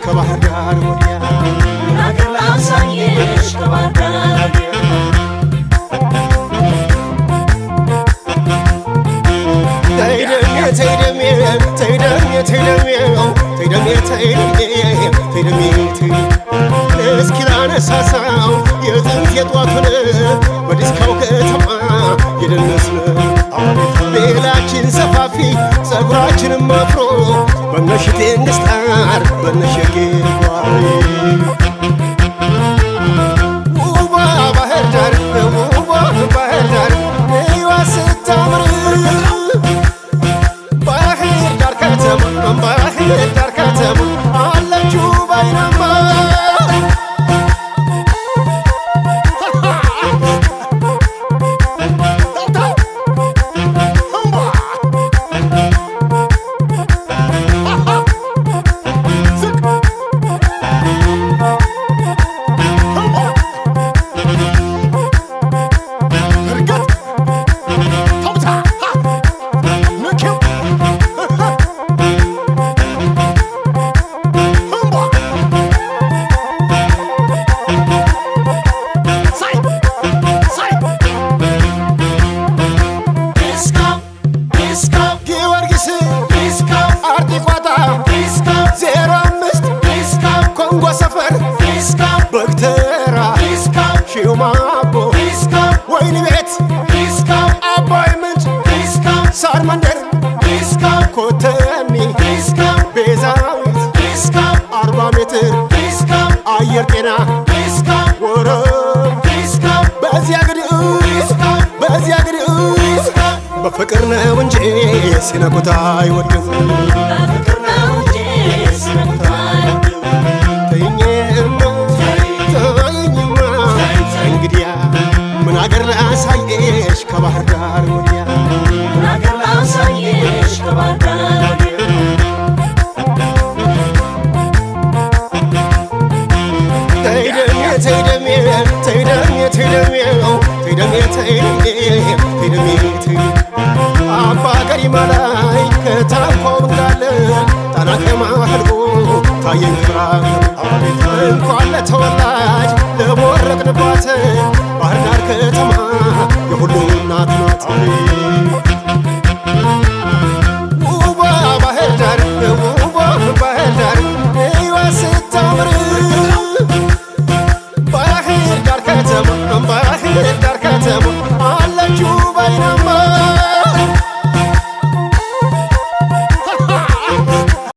ከባህር ዳር ወዲያ አገር ላሳየሽ ከባህር ዳር እስኪ ላነሳሳው የጥንት የጧቱን በዲስካው ከተማ የደነስን ሌላችን ሰፋፊ ጸጉራችንም አፍሮ በነሽቴ እንስጣር በነሸጌ ጓሪ ውቧ ባህር ዳር ውቧ ባህር ዳር እዩዋ ስታምር ባህር ዳር ከተማ አለችው ባይናማ በግተራ ሺውማቦ ወይን ቤት አባይ ምንጭ ሳር መንደር ኮተኒ ቤዛዊት 40 ሜትር አየር ጤና ወረብ በዚያ ግድም በፍቅር ነው እንጂ ሲነኩት አይወድም በፍቅር ነው እንጂ ሲነኩት አይወድም እንግዲያ ምን አገር ላሳየሽ ከባህር ዳር ወዲያ ምን አገር ላሳየሽ ከባህር ዳር ወዲያ አባ ገሪማ ላይ ከታንኳው እንዳለ ጣና ከማህልቆ ታየኝ ክብራ እንኳን ለተወላጅ ለቦረቅንባት ባህር ዳር ከተማ የሁሉ እናት ናት